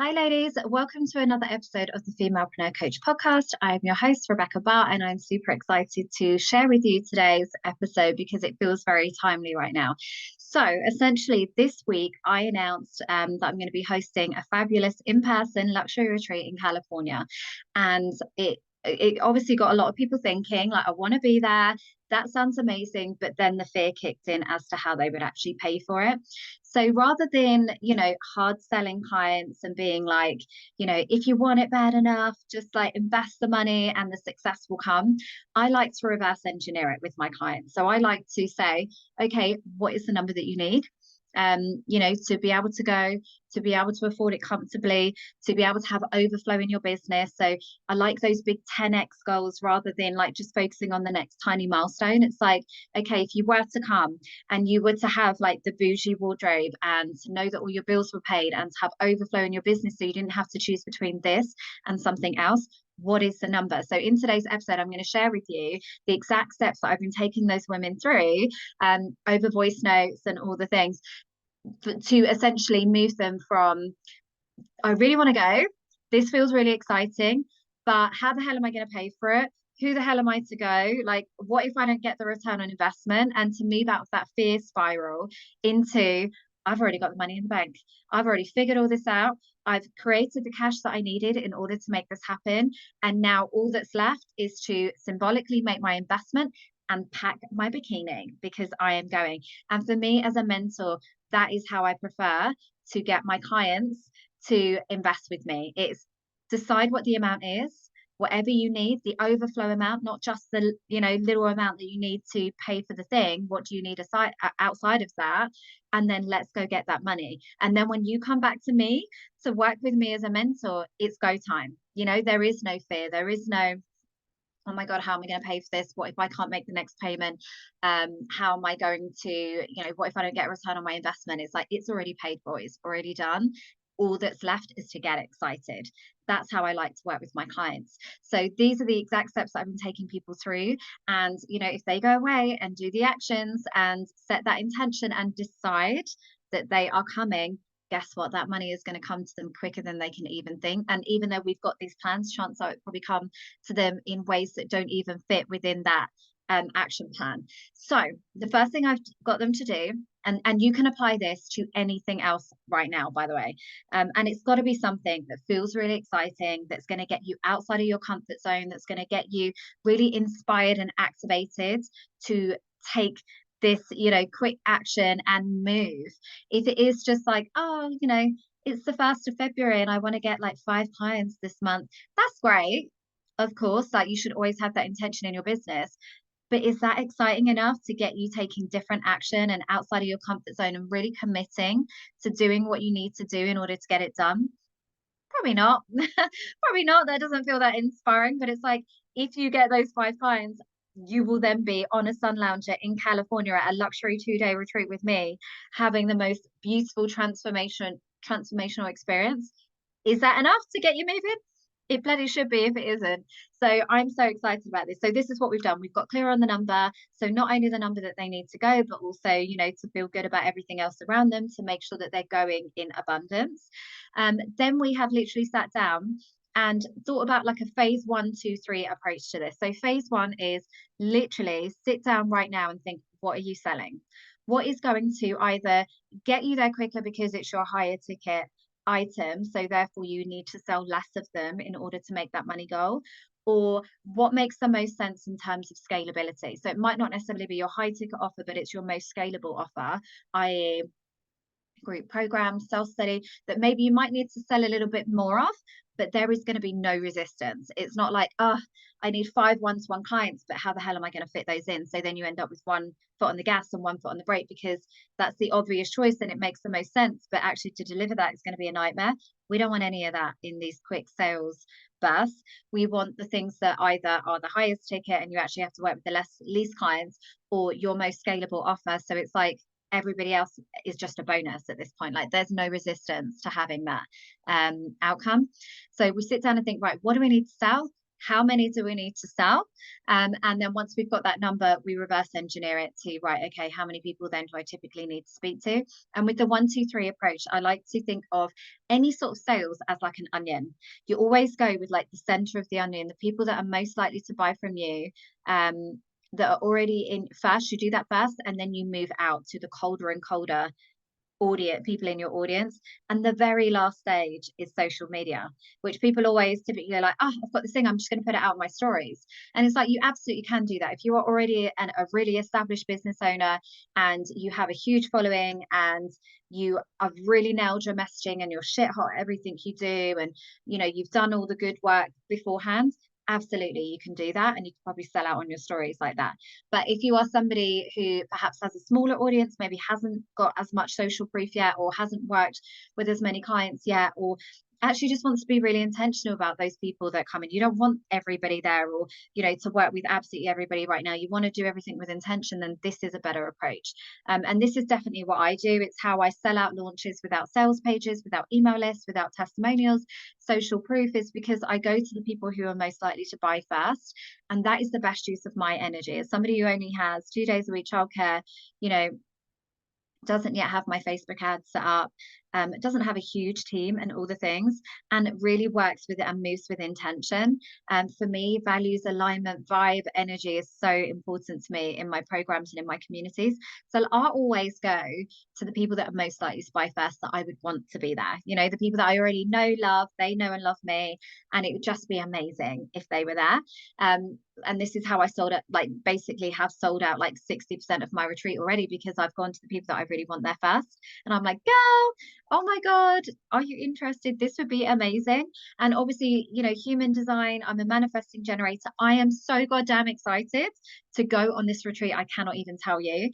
Hi, ladies. Welcome to another episode of the Femalepreneur Coach podcast. I'm your host, Rebecca Barr, and I'm super excited to share with you today's episode because it feels very timely right now. So, essentially, this week I announced that I'm going to be hosting a fabulous in-person luxury retreat in California, and it obviously got a lot of people thinking, like, I want to be there. That sounds amazing, but then the fear kicked in as to how they would actually pay for it. So rather than, hard selling clients and being like, if you want it bad enough, just like invest the money and the success will come. I like to reverse engineer it with my clients. So I like to say, okay, what is the number that you need? To be able to go, to be able to afford it comfortably, to be able to have overflow in your business. So I like those big 10x goals rather than like just focusing on the next tiny milestone. It's like, okay, if you were to come and you were to have like the bougie wardrobe and know that all your bills were paid and to have overflow in your business so you didn't have to choose between this and something else, what is the number? So in today's episode, I'm going to share with you the exact steps that I've been taking those women through over voice notes and all the things to essentially move them from, I really want to go, this feels really exciting, but how the hell am I going to pay for it? Who the hell am I to go? Like, what if I don't get the return on investment? And to move out of that fear spiral into, I've already got the money in the bank. I've already figured all this out. I've created the cash that I needed in order to make this happen. And now all that's left is to symbolically make my investment and pack my bikini because I am going. And for me as a mentor, that is how I prefer to get my clients to invest with me. It's decide what the amount is, whatever you need, the overflow amount, not just the little amount that you need to pay for the thing. What do you need aside outside of that? And then let's go get that money. And then when you come back to me to work with me as a mentor, it's go time. There is no fear. There is no, oh my God, how am I going to pay for this? What if I can't make the next payment? How am I going to, what if I don't get a return on my investment? It's like, it's already paid for, it's already done. All that's left is to get excited. That's how I like to work with my clients. So these are the exact steps that I've been taking people through. And, if they go away and do the actions and set that intention and decide that they are coming, guess what? That money is going to come to them quicker than they can even think. And even though we've got these plans, chances are it probably come to them in ways that don't even fit within that action plan. So the first thing I've got them to do, and you can apply this to anything else right now, by the way, and it's got to be something that feels really exciting, that's going to get you outside of your comfort zone, that's going to get you really inspired and activated to take this, quick action and move. If it is just like, oh, it's the 1st of February and I want to get like 5 clients this month, that's great. Of course, like you should always have that intention in your business. But is that exciting enough to get you taking different action and outside of your comfort zone and really committing to doing what you need to do in order to get it done? Probably not. Probably not. That doesn't feel that inspiring. But it's like, if you get those 5 clients, you will then be on a sun lounger in California at a luxury 2-day retreat with me, having the most beautiful transformational experience. Is that enough to get you moving? It bloody should be if it isn't. So I'm so excited about this. So this is what we've done. We've got clear on the number. So not only the number that they need to go, but also, to feel good about everything else around them, to make sure that they're going in abundance. Then we have literally sat down and thought about like a phase 1, 2, 3 approach to this. So phase 1 is literally sit down right now and think, what are you selling? What is going to either get you there quicker because it's your higher ticket item, so therefore you need to sell less of them in order to make that money go, or what makes the most sense in terms of scalability? So it might not necessarily be your high ticket offer, but it's your most scalable offer, i.e. group program, self-study, that maybe you might need to sell a little bit more of, but there is going to be no resistance. It's not like, I need 5 one-to-one clients, but how the hell am I going to fit those in? So then you end up with 1 foot on the gas and 1 foot on the brake, because that's the obvious choice and it makes the most sense. But actually to deliver that is going to be a nightmare. We don't want any of that in these quick sales bursts. We want the things that either are the highest ticket and you actually have to work with the least clients, or your most scalable offer. So it's like, everybody else is just a bonus at this point. Like there's no resistance to having that outcome. So we sit down and think, right, what do we need to sell? how many do we need to sell? And then once we've got that number, we reverse engineer it to, right, okay, how many people then do I typically need to speak to? And with the 1, 2, 3 approach, I like to think of any sort of sales as like an onion. You always go with like the center of the onion, the people that are most likely to buy from you, that are already in first. You do that first, and then you move out to the colder and colder audience, people in your audience. And the very last stage is social media, which people always typically are like, oh, I've got this thing, I'm just going to put it out in my stories. And it's like, you absolutely can do that if you are already a really established business owner and you have a huge following and you have really nailed your messaging and you're shit hot at everything you do, and you've done all the good work beforehand. Absolutely, you can do that, and you can probably sell out on your stories like that. But if you are somebody who perhaps has a smaller audience, maybe hasn't got as much social proof yet, or hasn't worked with as many clients yet, or actually just wants to be really intentional about those people that come in. You don't want everybody there, or to work with absolutely everybody right now. You want to do everything with intention, then this is a better approach. And this is definitely what I do. It's how I sell out launches without sales pages, without email lists, without testimonials, social proof, is because I go to the people who are most likely to buy first. And that is the best use of my energy. As somebody who only has 2 days a week childcare, doesn't yet have my Facebook ads set up, doesn't have a huge team and all the things, and really works with it and moves with intention. For me, values, alignment, vibe, energy is so important to me in my programs and in my communities. So I'll always go to the people that are most likely to buy first, that I would want to be there. The people that I already know, love, they know and love me, and it would just be amazing if they were there. And this is how I sold it, like basically have sold out like 60% of my retreat already, because I've gone to the people that I really want there first. And I'm like, girl, oh my God, are you interested? This would be amazing. And obviously, human design, I'm a manifesting generator. I am so goddamn excited to go on this retreat. I cannot even tell you.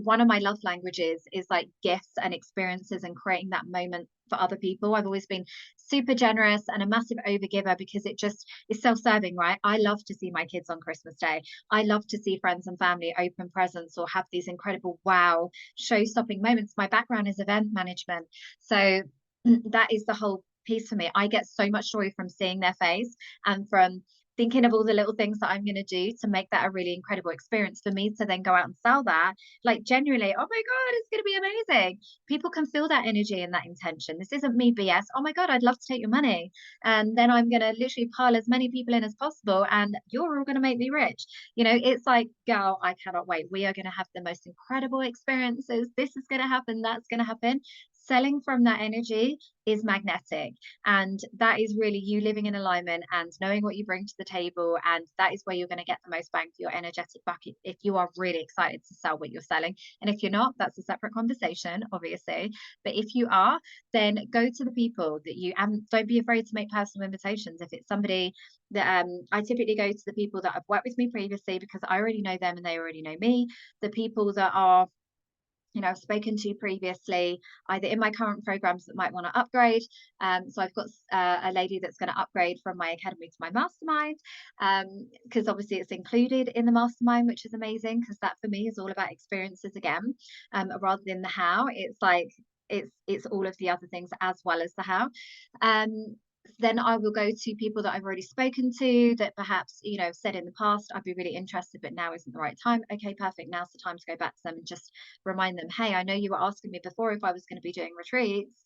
One of my love languages is like gifts and experiences and creating that moment for other people. I've always been super generous and a massive overgiver, because it just is self-serving, right? I love to see my kids on Christmas Day. I love to see friends and family open presents or have these incredible wow show-stopping moments. My background is event management, so that is the whole piece for me. I get so much joy from seeing their face and from thinking of all the little things that I'm going to do to make that a really incredible experience for me to then go out and sell that. Like genuinely, oh my God, it's going to be amazing. People can feel that energy and that intention. This isn't me BS. Oh my God, I'd love to take your money. And then I'm going to literally pile as many people in as possible, and you're all going to make me rich. It's like, girl, I cannot wait. We are going to have the most incredible experiences. This is going to happen. That's going to happen. Selling from that energy is magnetic, and that is really you living in alignment and knowing what you bring to the table, and that is where you're going to get the most bang for your energetic buck if you are really excited to sell what you're selling. And if you're not, that's a separate conversation, obviously. But if you are, then go to the people that you don't be afraid to make personal invitations. If it's somebody that I typically go to the people that have worked with me previously, because I already know them and they already know me. The people that are I've spoken to previously, either in my current programs that might want to upgrade. So I've got a lady that's going to upgrade from my academy to my mastermind, because obviously it's included in the mastermind, which is amazing, because that for me is all about experiences again, rather than the how. It's like it's all of the other things as well as the how. Then I will go to people that I've already spoken to that perhaps, said in the past, I'd be really interested, but now isn't the right time. Okay, perfect. Now's the time to go back to them and just remind them, hey, I know you were asking me before if I was going to be doing retreats.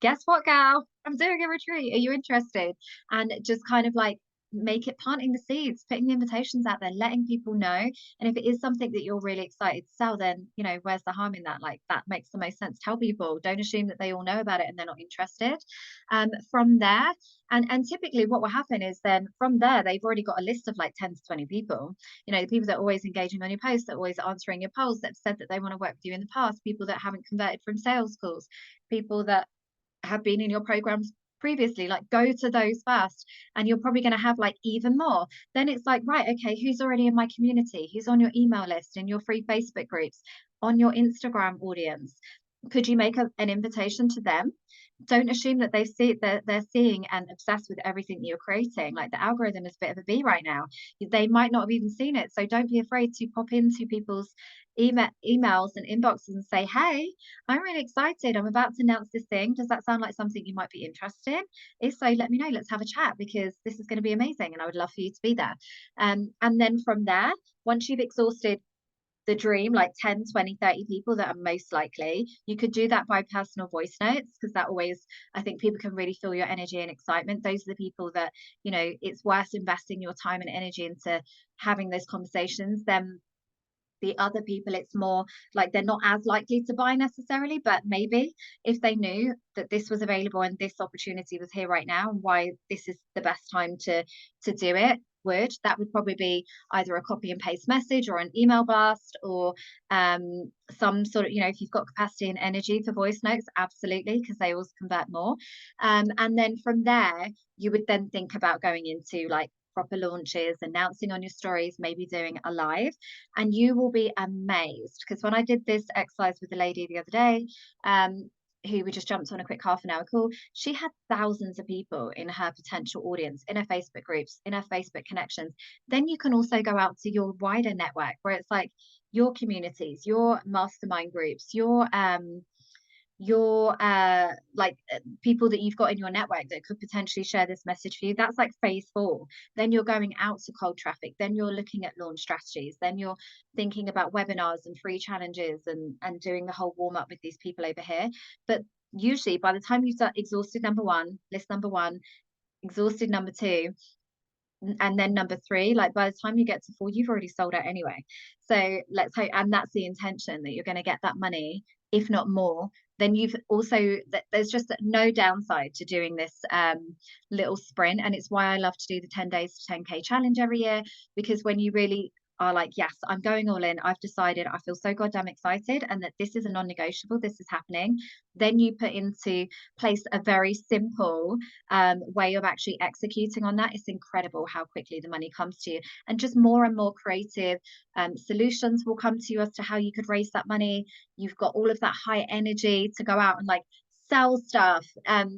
Guess what, gal? I'm doing a retreat. Are you interested? And just kind of like make it planting the seeds, putting the invitations out there, letting people know. And if it is something that you're really excited to sell, then where's the harm in that? Like, that makes the most sense. Tell people, don't assume that they all know about it and they're not interested. From there, and typically what will happen is then from there they've already got a list of like 10 to 20 people, the people that are always engaging on your posts, that are always answering your polls, that have said that they want to work with you in the past, people that haven't converted from sales calls, people that have been in your programs previously. Like, go to those first, and you're probably going to have like even more. Then it's like, right, okay, who's already in my community, who's on your email list, in your free Facebook groups, on your Instagram audience? Could you make an invitation to them? Don't assume that they're seeing and obsessed with everything you're creating. Like, the algorithm is a bit of a bee right now. They might not have even seen it, so don't be afraid to pop into people's emails and inboxes and say, hey, I'm really excited. I'm about to announce this thing. Does that sound like something you might be interested in? If so, let me know. Let's have a chat because this is going to be amazing and I would love for you to be there. And then from there, once you've exhausted the dream, like 10, 20, 30 people that are most likely, you could do that by personal voice notes, because that always, I think people can really feel your energy and excitement. Those are the people that, you know, it's worth investing your time and energy into having those conversations. Then the other people, it's more like they're not as likely to buy necessarily, but maybe if they knew that this was available and this opportunity was here right now and why this is the best time to do it, that would probably be either a copy and paste message or an email blast, or some sort of, you know, if you've got capacity and energy for voice notes, absolutely, because they always convert more. And then from there, you would then think about going into like proper launches, announcing on your stories, maybe doing a live, and you will be amazed. Because when I did this exercise with a lady the other day, who we just jumped on a quick half-an-hour call, she had thousands of people in her potential audience, in her Facebook groups, in her Facebook connections. Then you can also go out to your wider network, where it's like your communities, your mastermind groups, your people that you've got in your network that could potentially share this message for you. That's like phase 4. Then you're going out to cold traffic. Then you're looking at launch strategies. Then you're thinking about webinars and free challenges and doing the whole warm up with these people over here. But usually by the time you've exhausted list number one, exhausted number 2, and then number 3, like by the time you get to 4, you've already sold out anyway. So let's hope, and that's the intention, that you're going to get that money, if not more. Then you've also, there's just no downside to doing this little sprint. And it's why I love to do the 10 days to 10K challenge every year, because when you really are like, yes, I'm going all in, I've decided, I feel so goddamn excited, and that this is a non-negotiable, this is happening, then you put into place a very simple way of actually executing on that. It's incredible how quickly the money comes to you, and just more and more creative solutions will come to you as to how you could raise that money. You've got all of that high energy to go out and like sell stuff,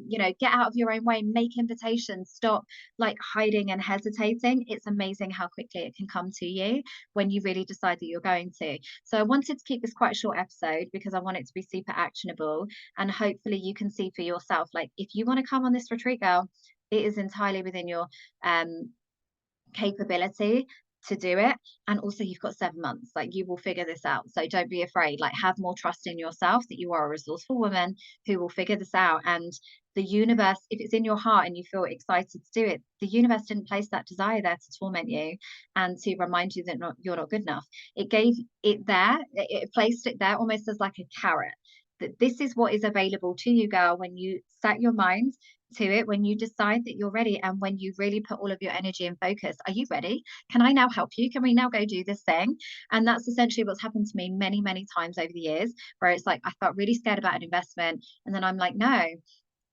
you know, get out of your own way, make invitations, stop like hiding and hesitating. It's amazing how quickly it can come to you when you really decide that you're going to. So I wanted to keep this quite a short episode because I want it to be super actionable, and hopefully you can see for yourself, like if you want to come on this retreat, girl, it is entirely within your capability to do it. And also you've got 7 months, like you will figure this out. So don't be afraid, like have more trust in yourself that you are a resourceful woman who will figure this out. And the universe, if it's in your heart and you feel excited to do it, the universe didn't place that desire there to torment you and to remind you that you're not good enough. It gave it there, it placed it there almost as like a carrot, that this is what is available to you, girl, when you set your mind to it, when you decide that you're ready, and when you really put all of your energy and focus. Are you ready? Can I now help you? Can we now go do this thing? And that's essentially what's happened to me many, many times over the years, where it's like I felt really scared about an investment, and then I'm like, no,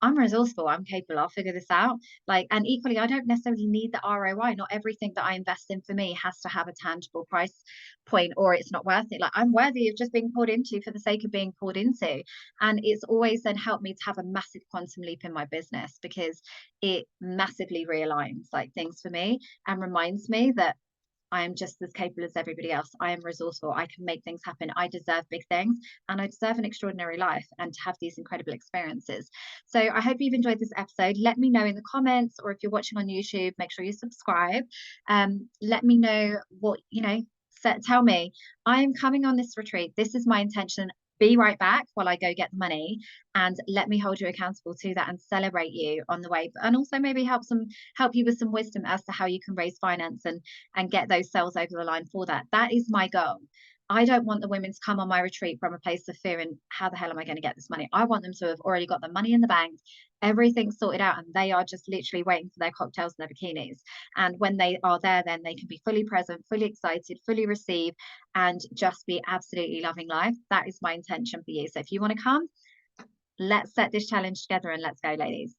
I'm resourceful, I'm capable, I'll figure this out. Like, and equally, I don't necessarily need the ROI. Not everything that I invest in for me has to have a tangible price point, or it's not worth it. Like, I'm worthy of just being poured into for the sake of being poured into. And it's always then helped me to have a massive quantum leap in my business, because it massively realigns like things for me and reminds me that I am just as capable as everybody else. I am resourceful. I can make things happen. I deserve big things, and I deserve an extraordinary life and to have these incredible experiences. So I hope you've enjoyed this episode. Let me know in the comments, or if you're watching on YouTube, make sure you subscribe. Let me know what, you know, tell me, I am coming on this retreat. This is my intention. Be right back while I go get the money, and let me hold you accountable to that and celebrate you on the way, and also maybe help you with some wisdom as to how you can raise finance and get those sales over the line for that. That is my goal. I don't want the women to come on my retreat from a place of fear and how the hell am I going to get this money? I want them to have already got the money in the bank, everything sorted out, and they are just literally waiting for their cocktails and their bikinis. And when they are there, then they can be fully present, fully excited, fully receive, and just be absolutely loving life. That is my intention for you. So if you want to come, let's set this challenge together and let's go, ladies.